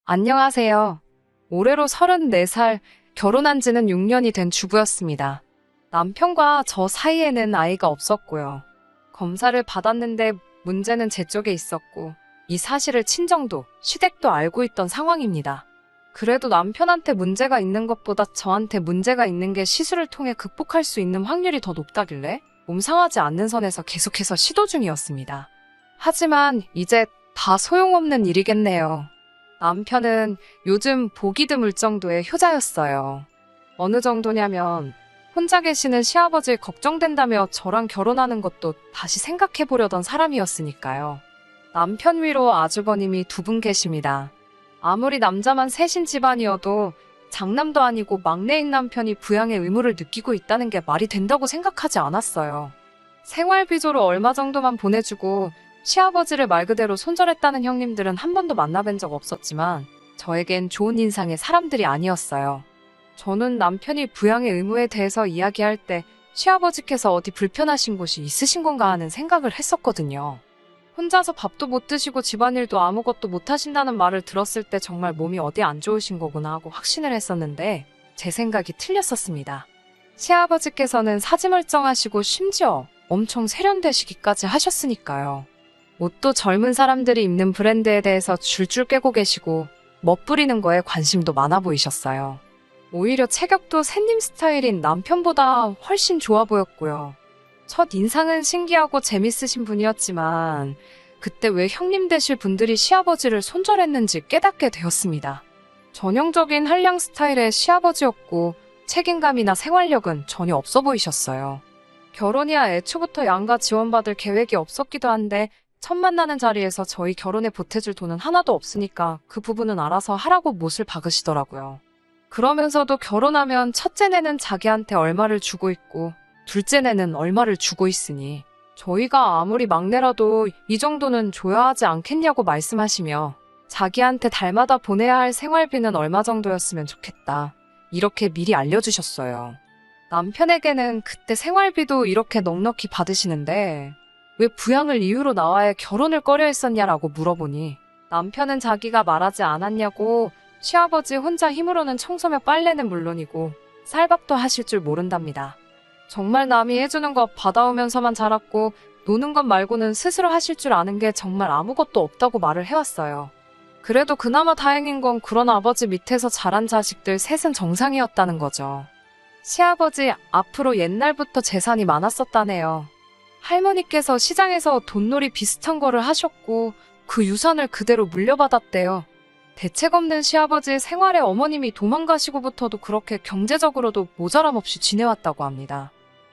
안녕하세요. 올해로 34살, 결혼한 지는 6년이 된 주부였습니다. 남편과 저 사이에는 아이가 없었고요. 검사를 받았는데 문제는 제 쪽에 있었고, 이 사실을 친정도, 시댁도 알고 있던 상황입니다. 그래도 남편한테 문제가 있는 것보다 저한테 문제가 있는 게 시술을 통해 극복할 수 있는 확률이 더 높다길래 몸 상하지 않는 선에서 계속해서 시도 중이었습니다. 하지만 이제 다 소용없는 일이겠네요. 남편은 요즘 보기 드물 정도의 효자였어요. 어느 정도냐면 혼자 계시는 시아버지 걱정된다며 저랑 결혼하는 것도 다시 생각해보려던 사람이었으니까요. 남편 위로 아주버님이 두 분 계십니다. 아무리 남자만 셋인 집안이어도 장남도 아니고 막내인 남편이 부양의 의무를 느끼고 있다는 게 말이 된다고 생각하지 않았어요. 생활비조로 얼마 정도만 보내주고 시아버지를 말 그대로 손절했다는 형님들은 한 번도 만나뵌 적 없었지만 저에겐 좋은 인상의 사람들이 아니었어요. 저는 남편이 부양의 의무에 대해서 이야기할 때 시아버지께서 어디 불편하신 곳이 있으신 건가 하는 생각을 했었거든요. 혼자서 밥도 못 드시고 집안일도 아무것도 못 하신다는 말을 들었을 때 정말 몸이 어디 안 좋으신 거구나 하고 확신을 했었는데 제 생각이 틀렸었습니다. 시아버지께서는 사지멀쩡하시고 심지어 엄청 세련되시기까지 하셨으니까요. 옷도 젊은 사람들이 입는 브랜드에 대해서 줄줄 꿰고 계시고 멋부리는 거에 관심도 많아 보이셨어요. 오히려 체격도 새님 스타일인 남편보다 훨씬 좋아 보였고요. 첫 인상은 신기하고 재밌으신 분이었지만 그때 왜 형님 되실 분들이 시아버지를 손절했는지 깨닫게 되었습니다. 전형적인 한량 스타일의 시아버지였고 책임감이나 생활력은 전혀 없어 보이셨어요. 결혼이야 애초부터 양가 지원받을 계획이 없었기도 한데 첫 만나는 자리에서 저희 결혼에 보태줄 돈은 하나도 없으니까 그 부분은 알아서 하라고 못을 박으시더라고요. 그러면서도 결혼하면 첫째네는 자기한테 얼마를 주고 있고 둘째네는 얼마를 주고 있으니 저희가 아무리 막내라도 이 정도는 줘야 하지 않겠냐고 말씀하시며 자기한테 달마다 보내야 할 생활비는 얼마 정도였으면 좋겠다. 이렇게 미리 알려주셨어요. 남편에게는 그때 생활비도 이렇게 넉넉히 받으시는데 왜 부양을 이유로 나와야 결혼을 꺼려 했었냐라고 물어보니 남편은 자기가 말하지 않았냐고 시아버지 혼자 힘으로는 청소며 빨래는 물론이고 쌀밥도 하실 줄 모른답니다. 정말 남이 해주는 것 받아오면서만 자랐고 노는 것 말고는 스스로 하실 줄 아는 게 정말 아무것도 없다고 말을 해왔어요. 그래도 그나마 다행인 건 그런 아버지 밑에서 자란 자식들 셋은 정상이었다는 거죠. 시아버지 앞으로 옛날부터 재산이 많았었다네요. 할머니께서 시장에서 돈놀이 비슷한 거를 하셨고 그 유산을 그대로 물려받았대요. 대책 없는 시아버지 생활에 어머님이 도망가시고부터도 그렇게 경제적으로도 모자람 없이 지내왔다고 합니다.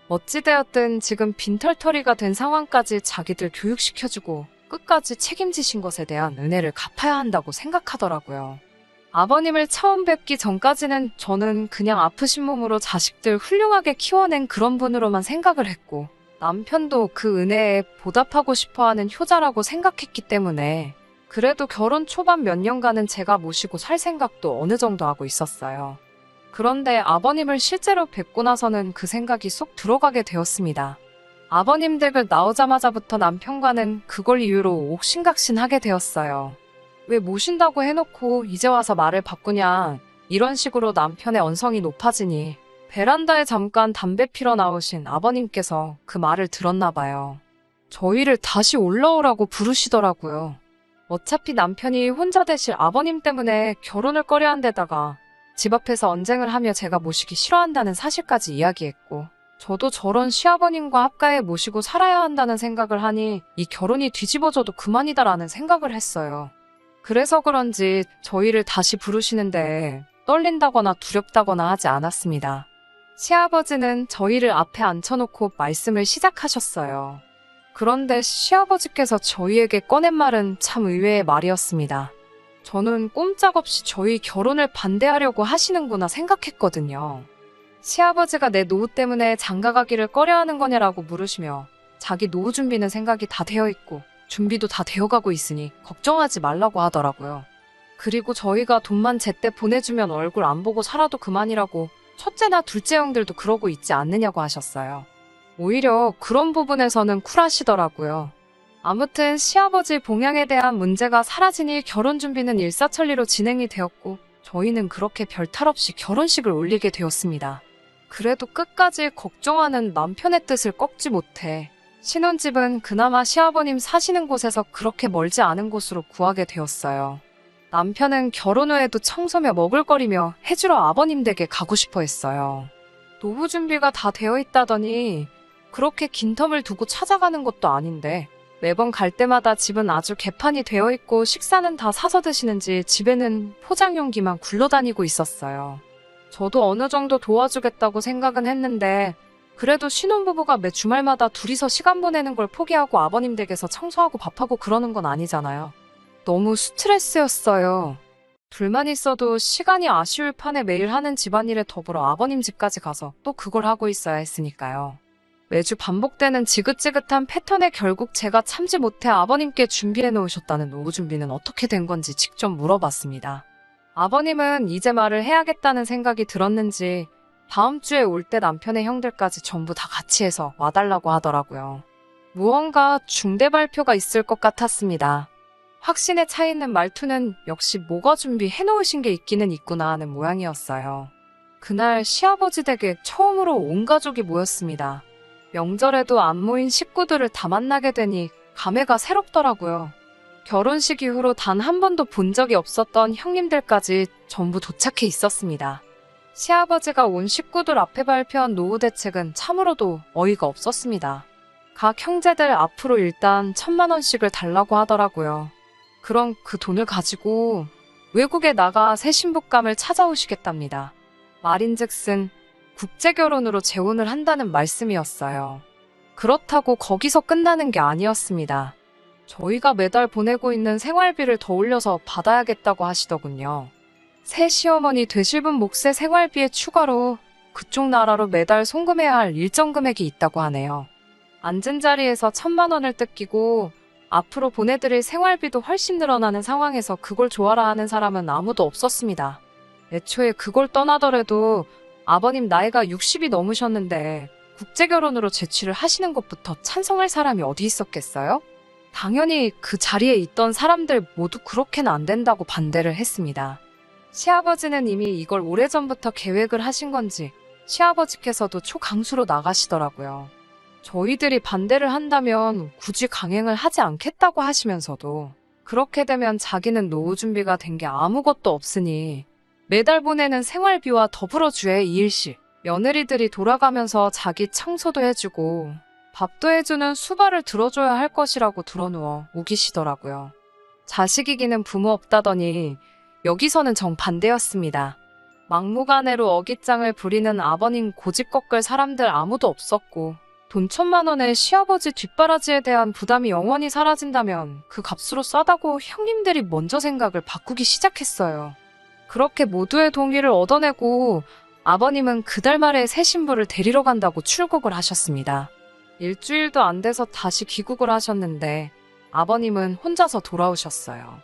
어찌되었든 지금 빈털터리가 된 상황까지 자기들 교육시켜주고 끝까지 책임지신 것에 대한 은혜를 갚아야 한다고 생각하더라고요. 아버님을 처음 뵙기 전까지는 저는 그냥 아프신 몸으로 자식들 훌륭하게 키워낸 그런 분으로만 생각을 했고 남편도 그 은혜에 보답하고 싶어하는 효자라고 생각했기 때문에 그래도 결혼 초반 몇 년간은 제가 모시고 살 생각도 어느 정도 하고 있었어요. 그런데 아버님을 실제로 뵙고 나서는 그 생각이 쏙 들어가게 되었습니다. 아버님 댁을 나오자마자부터 남편과는 그걸 이유로 옥신각신하게 되었어요. 왜 모신다고 해놓고 이제 와서 말을 바꾸냐, 이런 식으로 남편의 언성이 높아지니 베란다에 잠깐 담배 피러 나오신 아버님께서 그 말을 들었나 봐요. 저희를 다시 올라오라고 부르시더라고요. 어차피 남편이 혼자 되실 아버님 때문에 결혼을 꺼려한 데다가 집 앞에서 언쟁을 하며 제가 모시기 싫어한다는 사실까지 이야기했고 저도 저런 시아버님과 합가해 모시고 살아야 한다는 생각을 하니 이 결혼이 뒤집어져도 그만이다라는 생각을 했어요. 그래서 그런지 저희를 다시 부르시는데 떨린다거나 두렵다거나 하지 않았습니다. 시아버지는 저희를 앞에 앉혀놓고 말씀을 시작하셨어요. 그런데 시아버지께서 저희에게 꺼낸 말은 참 의외의 말이었습니다. 저는 꼼짝없이 저희 결혼을 반대하려고 하시는구나 생각했거든요. 시아버지가 내 노후 때문에 장가가기를 꺼려하는 거냐라고 물으시며 자기 노후 준비는 생각이 다 되어 있고 준비도 다 되어가고 있으니 걱정하지 말라고 하더라고요. 그리고 저희가 돈만 제때 보내주면 얼굴 안 보고 살아도 그만이라고 첫째나 둘째 형들도 그러고 있지 않느냐고 하셨어요. 오히려 그런 부분에서는 쿨하시더라고요. 아무튼 시아버지 봉양에 대한 문제가 사라지니 결혼 준비는 일사천리로 진행이 되었고 저희는 그렇게 별탈 없이 결혼식을 올리게 되었습니다. 그래도 끝까지 걱정하는 남편의 뜻을 꺾지 못해 신혼집은 그나마 시아버님 사시는 곳에서 그렇게 멀지 않은 곳으로 구하게 되었어요. 남편은 결혼 후에도 청소며 먹을거리며 해주러 아버님 댁에 가고 싶어 했어요. 노후 준비가 다 되어 있다더니 그렇게 긴 텀을 두고 찾아가는 것도 아닌데 매번 갈 때마다 집은 아주 개판이 되어 있고 식사는 다 사서 드시는지 집에는 포장용기만 굴러다니고 있었어요. 저도 어느 정도 도와주겠다고 생각은 했는데 그래도 신혼부부가 매 주말마다 둘이서 시간 보내는 걸 포기하고 아버님 댁에서 청소하고 밥하고 그러는 건 아니잖아요. 너무 스트레스였어요. 둘만 있어도 시간이 아쉬울 판에 매일 하는 집안일에 더불어 아버님 집까지 가서 또 그걸 하고 있어야 했으니까요. 매주 반복되는 지긋지긋한 패턴에 결국 제가 참지 못해 아버님께 준비해 놓으셨다는 노후 준비는 어떻게 된 건지 직접 물어봤습니다. 아버님은 이제 말을 해야겠다는 생각이 들었는지 다음 주에 올 때 남편의 형들까지 전부 다 같이 해서 와달라고 하더라고요. 무언가 중대 발표가 있을 것 같았습니다. 확신에 차 있는 말투는 역시 뭐가 준비해 놓으신 게 있기는 있구나 하는 모양이었어요. 그날 시아버지 댁에 처음으로 온 가족이 모였습니다. 명절에도 안 모인 식구들을 다 만나게 되니 감회가 새롭더라고요. 결혼식 이후로 단 한 번도 본 적이 없었던 형님들까지 전부 도착해 있었습니다. 시아버지가 온 식구들 앞에 발표한 노후 대책은 참으로도 어이가 없었습니다. 각 형제들 앞으로 일단 1,000만 원씩을 달라고 하더라고요. 그럼 그 돈을 가지고 외국에 나가 새 신부감을 찾아오시겠답니다. 말인즉슨 국제결혼으로 재혼을 한다는 말씀이었어요. 그렇다고 거기서 끝나는 게 아니었습니다. 저희가 매달 보내고 있는 생활비를 더 올려서 받아야겠다고 하시더군요. 새 시어머니 되실 분 몫의 생활비에 추가로 그쪽 나라로 매달 송금해야 할 일정 금액이 있다고 하네요. 앉은 자리에서 1,000만 원을 뜯기고 앞으로 보내드릴 생활비도 훨씬 늘어나는 상황에서 그걸 좋아라 하는 사람은 아무도 없었습니다. 애초에 그걸 떠나더라도 아버님 나이가 60이 넘으셨는데 국제결혼으로 제취를 하시는 것부터 찬성할 사람이 어디 있었겠어요? 당연히 그 자리에 있던 사람들 모두 그렇게는 안 된다고 반대를 했습니다. 시아버지는 이미 이걸 오래전부터 계획을 하신 건지 시아버지께서도 초강수로 나가시더라고요. 저희들이 반대를 한다면 굳이 강행을 하지 않겠다고 하시면서도 그렇게 되면 자기는 노후 준비가 된 게 아무것도 없으니 매달 보내는 생활비와 더불어 주에 이일씩 며느리들이 돌아가면서 자기 청소도 해주고 밥도 해주는 수발을 들어줘야 할 것이라고 들어누워 우기시더라고요. 자식이기는 부모 없다더니 여기서는 정반대였습니다. 막무가내로 어깃장을 부리는 아버님 고집 꺾을 사람들 아무도 없었고 돈 1,000만 원의 시아버지 뒷바라지에 대한 부담이 영원히 사라진다면 그 값으로 싸다고 형님들이 먼저 생각을 바꾸기 시작했어요. 그렇게 모두의 동의를 얻어내고 아버님은 그달 말에 새 신부를 데리러 간다고 출국을 하셨습니다. 일주일도 안 돼서 다시 귀국을 하셨는데 아버님은 혼자서 돌아오셨어요.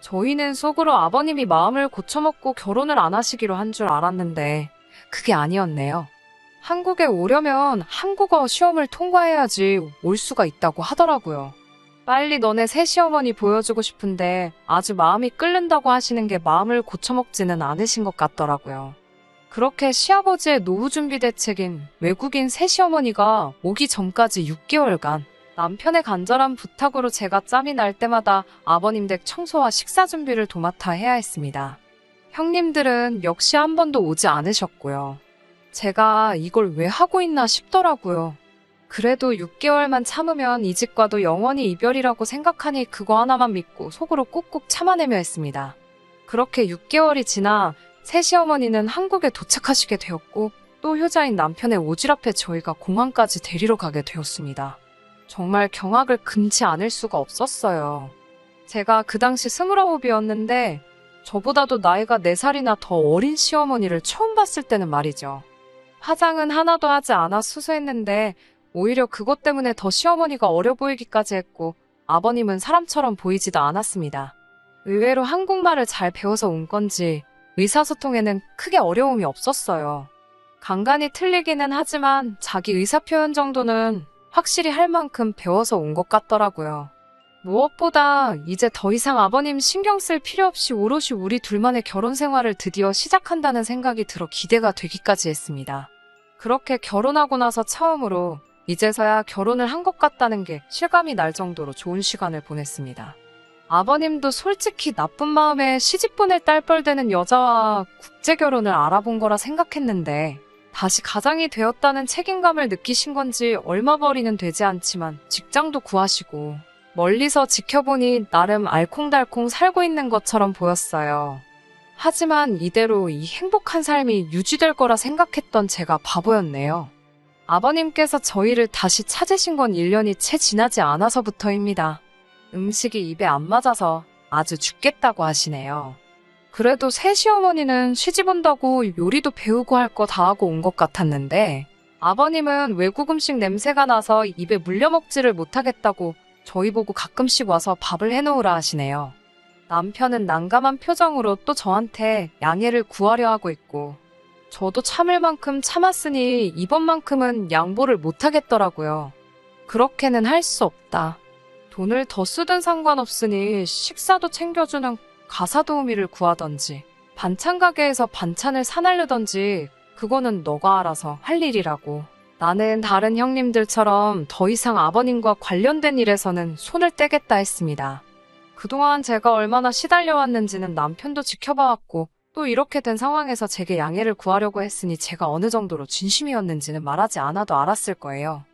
저희는 속으로 아버님이 마음을 고쳐먹고 결혼을 안 하시기로 한 줄 알았는데 그게 아니었네요. 한국에 오려면 한국어 시험을 통과해야지 올 수가 있다고 하더라고요. 빨리 너네 새 시어머니 보여주고 싶은데 아주 마음이 끓는다고 하시는 게 마음을 고쳐먹지는 않으신 것 같더라고요. 그렇게 시아버지의 노후 준비 대책인 외국인 새 시어머니가 오기 전까지 6개월간 남편의 간절한 부탁으로 제가 짬이 날 때마다 아버님 댁 청소와 식사 준비를 도맡아 해야 했습니다. 형님들은 역시 한 번도 오지 않으셨고요. 제가 이걸 왜 하고 있나 싶더라고요. 그래도 6개월만 참으면 이 집과도 영원히 이별이라고 생각하니 그거 하나만 믿고 속으로 꾹꾹 참아내며 했습니다. 그렇게 6개월이 지나 새 시어머니는 한국에 도착하시게 되었고 또 효자인 남편의 오지랖에 저희가 공항까지 데리러 가게 되었습니다. 정말 경악을 금치 않을 수가 없었어요. 제가 그 당시 29이었는데 저보다도 나이가 4살이나 더 어린 시어머니를 처음 봤을 때는 말이죠. 화장은 하나도 하지 않아 수수했는데 오히려 그것 때문에 더 시어머니가 어려 보이기까지 했고 아버님은 사람처럼 보이지도 않았습니다. 의외로 한국말을 잘 배워서 온 건지 의사소통에는 크게 어려움이 없었어요. 간간히 틀리기는 하지만 자기 의사표현 정도는 확실히 할 만큼 배워서 온 것 같더라고요. 무엇보다 이제 더 이상 아버님 신경 쓸 필요 없이 오롯이 우리 둘만의 결혼 생활을 드디어 시작한다는 생각이 들어 기대가 되기까지 했습니다. 그렇게 결혼하고 나서 처음으로 이제서야 결혼을 한 것 같다는 게 실감이 날 정도로 좋은 시간을 보냈습니다. 아버님도 솔직히 나쁜 마음에 시집 보낼 딸뻘 되는 여자와 국제 결혼을 알아본 거라 생각했는데 다시 가장이 되었다는 책임감을 느끼신 건지 얼마벌이는 되지 않지만 직장도 구하시고 멀리서 지켜보니 나름 알콩달콩 살고 있는 것처럼 보였어요. 하지만 이대로 이 행복한 삶이 유지될 거라 생각했던 제가 바보였네요. 아버님께서 저희를 다시 찾으신 건 1년이 채 지나지 않아서부터입니다. 음식이 입에 안 맞아서 아주 죽겠다고 하시네요. 그래도 새 시어머니는 시집 온다고 요리도 배우고 할 거 다 하고 온 것 같았는데 아버님은 외국 음식 냄새가 나서 입에 물려먹지를 못하겠다고 저희 보고 가끔씩 와서 밥을 해놓으라 하시네요. 남편은 난감한 표정으로 또 저한테 양해를 구하려 하고 있고 저도 참을 만큼 참았으니 이번만큼은 양보를 못하겠더라고요. 그렇게는 할 수 없다. 돈을 더 쓰든 상관없으니 식사도 챙겨주는 가사도우미를 구하던지 반찬 가게에서 반찬을 사날르던지 그거는 너가 알아서 할 일이라고. 나는 다른 형님들처럼 더 이상 아버님과 관련된 일에서는 손을 떼겠다 했습니다. 그동안 제가 얼마나 시달려왔는지는 남편도 지켜봐왔고 또 이렇게 된 상황에서 제게 양해를 구하려고 했으니 제가 어느 정도로 진심이었는지는 말하지 않아도 알았을 거예요.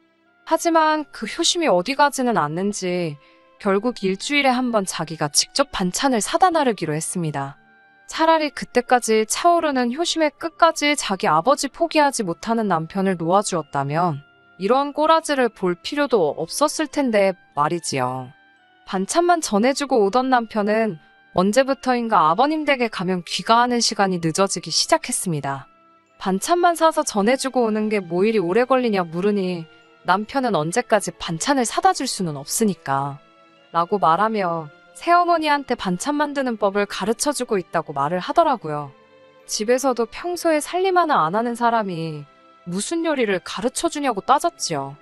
하지만 그 효심이 어디 가지는 않는지 결국 일주일에 한 번 자기가 직접 반찬을 사다 나르기로 했습니다. 차라리 그때까지 차오르는 효심의 끝까지 자기 아버지 포기하지 못하는 남편을 놓아주었다면 이런 꼬라지를 볼 필요도 없었을 텐데 말이지요. 반찬만 전해주고 오던 남편은 언제부터인가 아버님 댁에 가면 귀가하는 시간이 늦어지기 시작했습니다. 반찬만 사서 전해주고 오는 게 뭐 일이 오래 걸리냐 물으니 남편은 언제까지 반찬을 사다 줄 수는 없으니까 라고 말하며 새어머니한테 반찬 만드는 법을 가르쳐주고 있다고 말을 하더라고요. 집에서도 평소에 살림 하나 안 하는 사람이 무슨 요리를 가르쳐주냐고 따졌지요.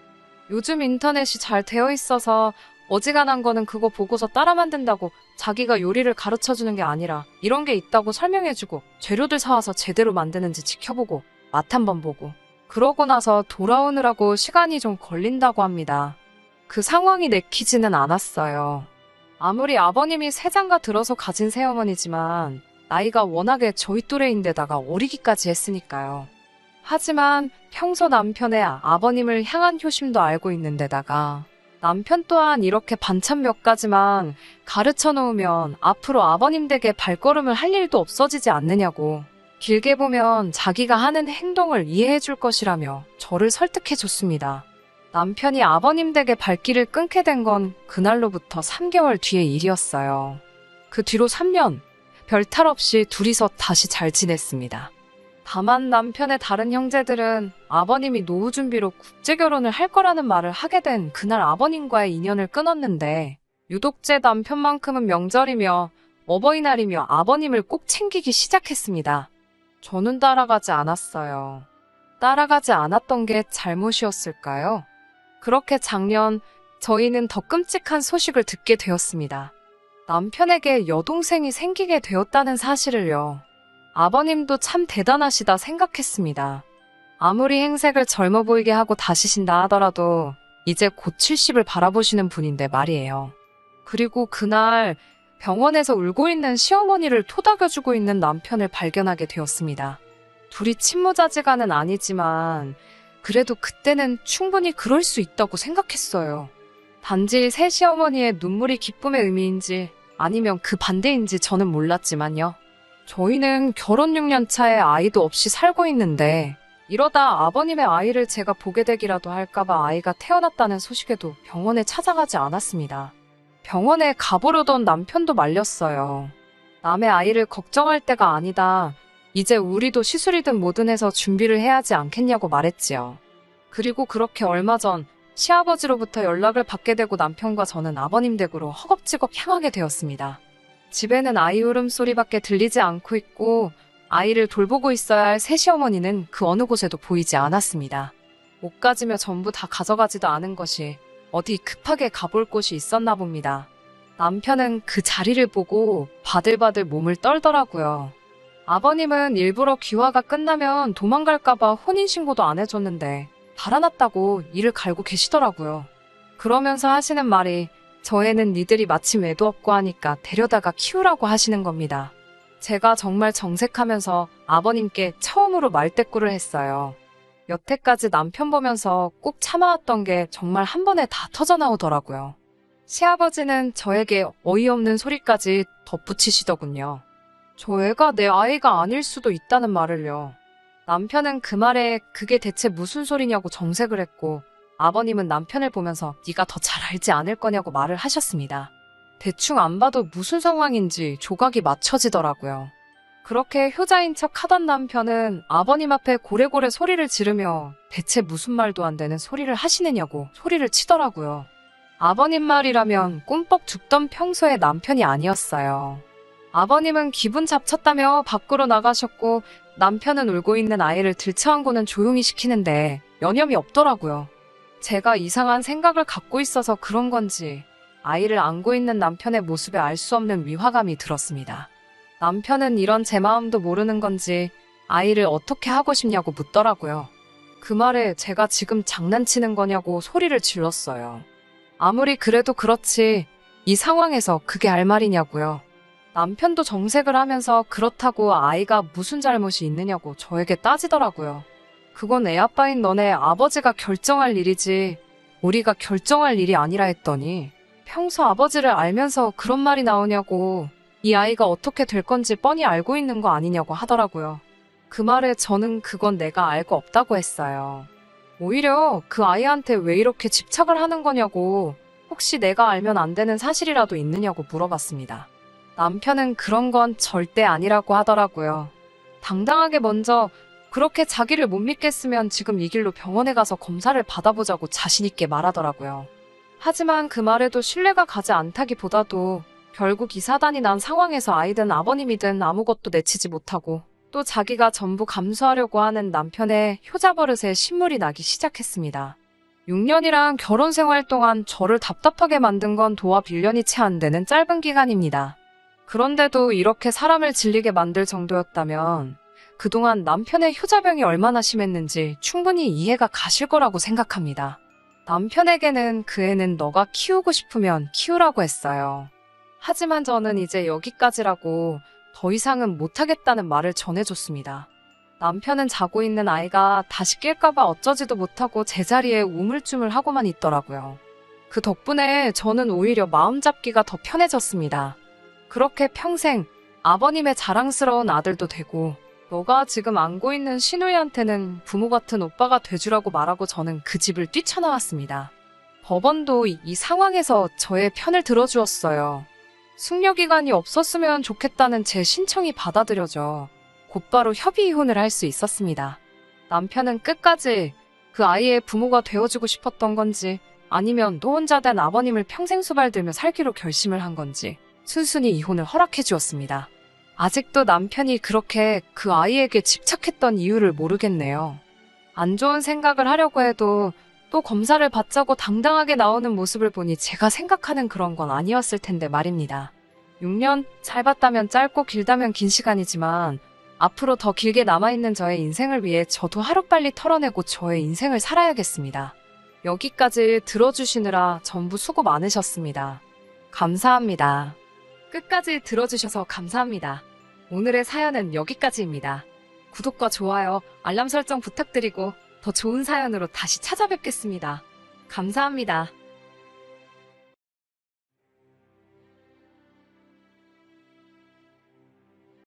요즘 인터넷이 잘 되어 있어서 어지간한 거는 그거 보고서 따라 만든다고 자기가 요리를 가르쳐주는 게 아니라 이런 게 있다고 설명해주고 재료들 사와서 제대로 만드는지 지켜보고 맛 한번 보고 그러고 나서 돌아오느라고 시간이 좀 걸린다고 합니다. 그 상황이 내키지는 않았어요. 아무리 아버님이 세장가 들어서 가진 새어머니지만 나이가 워낙에 저희 또래인데다가 어리기까지 했으니까요. 하지만 평소 남편의 아버님을 향한 효심도 알고 있는데다가 남편 또한 이렇게 반찬 몇 가지만 가르쳐 놓으면 앞으로 아버님 댁에 발걸음을 할 일도 없어지지 않느냐고 길게 보면 자기가 하는 행동을 이해해 줄 것이라며 저를 설득해 줬습니다. 남편이 아버님 댁에 발길을 끊게 된 건 그날로부터 3개월 뒤의 일이었어요. 그 뒤로 3년, 별탈 없이 둘이서 다시 잘 지냈습니다. 다만 남편의 다른 형제들은 아버님이 노후 준비로 국제 결혼을 할 거라는 말을 하게 된 그날 아버님과의 인연을 끊었는데 유독 제 남편만큼은 명절이며 어버이날이며 아버님을 꼭 챙기기 시작했습니다. 저는 따라가지 않았어요. 따라가지 않았던 게 잘못이었을까요? 그렇게 작년 저희는 더 끔찍한 소식을 듣게 되었습니다. 남편에게 여동생이 생기게 되었다는 사실을요. 아버님도 참 대단하시다 생각했습니다. 아무리 행색을 젊어 보이게 하고 다시신다 하더라도 이제 곧 70을 바라보시는 분인데 말이에요. 그리고 그날 병원에서 울고 있는 시어머니를 토닥여주고 있는 남편을 발견하게 되었습니다. 둘이 친모자지간은 아니지만 그래도 그때는 충분히 그럴 수 있다고 생각했어요. 단지 새 시어머니의 눈물이 기쁨의 의미인지 아니면 그 반대인지 저는 몰랐지만요. 저희는 결혼 6년 차에 아이도 없이 살고 있는데 이러다 아버님의 아이를 제가 보게 되기라도 할까봐 아이가 태어났다는 소식에도 병원에 찾아가지 않았습니다. 병원에 가보려던 남편도 말렸어요. 남의 아이를 걱정할 때가 아니다. 이제 우리도 시술이든 뭐든 해서 준비를 해야 하지 않겠냐고 말했지요. 그리고 그렇게 얼마 전 시아버지로부터 연락을 받게 되고 남편과 저는 아버님 댁으로 허겁지겁 향하게 되었습니다. 집에는 아이 울음소리밖에 들리지 않고 있고 아이를 돌보고 있어야 할 새시어머니는 그 어느 곳에도 보이지 않았습니다. 옷 가지며 전부 다 가져가지도 않은 것이 어디 급하게 가볼 곳이 있었나 봅니다. 남편은 그 자리를 보고 바들바들 몸을 떨더라고요. 아버님은 일부러 귀화가 끝나면 도망갈까봐 혼인신고도 안 해줬는데 달아났다고 이를 갈고 계시더라고요. 그러면서 하시는 말이 저 애는 니들이 마침 애도 없고 하니까 데려다가 키우라고 하시는 겁니다. 제가 정말 정색하면서 아버님께 처음으로 말대꾸를 했어요. 여태까지 남편 보면서 꾹 참아왔던 게 정말 한 번에 다 터져나오더라고요. 시아버지는 저에게 어이없는 소리까지 덧붙이시더군요. 저 애가 내 아이가 아닐 수도 있다는 말을요. 남편은 그 말에 그게 대체 무슨 소리냐고 정색을 했고 아버님은 남편을 보면서 네가 더 잘 알지 않을 거냐고 말을 하셨습니다. 대충 안 봐도 무슨 상황인지 조각이 맞춰지더라고요. 그렇게 효자인 척 하던 남편은 아버님 앞에 고래고래 소리를 지르며 대체 무슨 말도 안 되는 소리를 하시느냐고 소리를 치더라고요. 아버님 말이라면 꿈뻑 죽던 평소의 남편이 아니었어요. 아버님은 기분 잡쳤다며 밖으로 나가셨고 남편은 울고 있는 아이를 들쳐안고는 조용히 시키는데 여념이 없더라고요. 제가 이상한 생각을 갖고 있어서 그런 건지 아이를 안고 있는 남편의 모습에 알 수 없는 위화감이 들었습니다. 남편은 이런 제 마음도 모르는 건지 아이를 어떻게 하고 싶냐고 묻더라고요. 그 말에 제가 지금 장난치는 거냐고 소리를 질렀어요. 아무리 그래도 그렇지 이 상황에서 그게 할 말이냐고요. 남편도 정색을 하면서 그렇다고 아이가 무슨 잘못이 있느냐고 저에게 따지더라고요. 그건 애 아빠인 너네 아버지가 결정할 일이지 우리가 결정할 일이 아니라 했더니 평소 아버지를 알면서 그런 말이 나오냐고 이 아이가 어떻게 될 건지 뻔히 알고 있는 거 아니냐고 하더라고요. 그 말에 저는 그건 내가 알 거 없다고 했어요. 오히려 그 아이한테 왜 이렇게 집착을 하는 거냐고 혹시 내가 알면 안 되는 사실이라도 있느냐고 물어봤습니다. 남편은 그런 건 절대 아니라고 하더라고요. 당당하게 먼저 그렇게 자기를 못 믿겠으면 지금 이 길로 병원에 가서 검사를 받아보자고 자신있게 말하더라고요. 하지만 그 말에도 신뢰가 가지 않다기보다도 결국 이 사단이 난 상황에서 아이든 아버님이든 아무것도 내치지 못하고 또 자기가 전부 감수하려고 하는 남편의 효자 버릇에 신물이 나기 시작했습니다. 6년이란 결혼 생활 동안 저를 답답하게 만든 건 도합 1년이 채 안 되는 짧은 기간입니다. 그런데도 이렇게 사람을 질리게 만들 정도였다면 그동안 남편의 효자병이 얼마나 심했는지 충분히 이해가 가실 거라고 생각합니다. 남편에게는 그 애는 너가 키우고 싶으면 키우라고 했어요. 하지만 저는 이제 여기까지라고 더 이상은 못하겠다는 말을 전해줬습니다. 남편은 자고 있는 아이가 다시 깰까봐 어쩌지도 못하고 제자리에 우물쭈물 하고만 있더라고요. 그 덕분에 저는 오히려 마음 잡기가 더 편해졌습니다. 그렇게 평생 아버님의 자랑스러운 아들도 되고 너가 지금 안고 있는 시누이한테는 부모 같은 오빠가 돼주라고 말하고 저는 그 집을 뛰쳐나왔습니다. 법원도 이 상황에서 저의 편을 들어주었어요. 숙려기간이 없었으면 좋겠다는 제 신청이 받아들여져 곧바로 협의 이혼을 할 수 있었습니다. 남편은 끝까지 그 아이의 부모가 되어주고 싶었던 건지 아니면 또 혼자 된 아버님을 평생 수발들며 살기로 결심을 한 건지 순순히 이혼을 허락해 주었습니다. 아직도 남편이 그렇게 그 아이에게 집착했던 이유를 모르겠네요. 안 좋은 생각을 하려고 해도 또 검사를 받자고 당당하게 나오는 모습을 보니 제가 생각하는 그런 건 아니었을 텐데 말입니다. 6년, 짧았다면 짧고 길다면 긴 시간이지만 앞으로 더 길게 남아있는 저의 인생을 위해 저도 하루빨리 털어내고 저의 인생을 살아야겠습니다. 여기까지 들어주시느라 전부 수고 많으셨습니다. 감사합니다. 끝까지 들어주셔서 감사합니다. 오늘의 사연은 여기까지입니다. 구독과 좋아요, 알람 설정 부탁드리고 더 좋은 사연으로 다시 찾아뵙겠습니다. 감사합니다.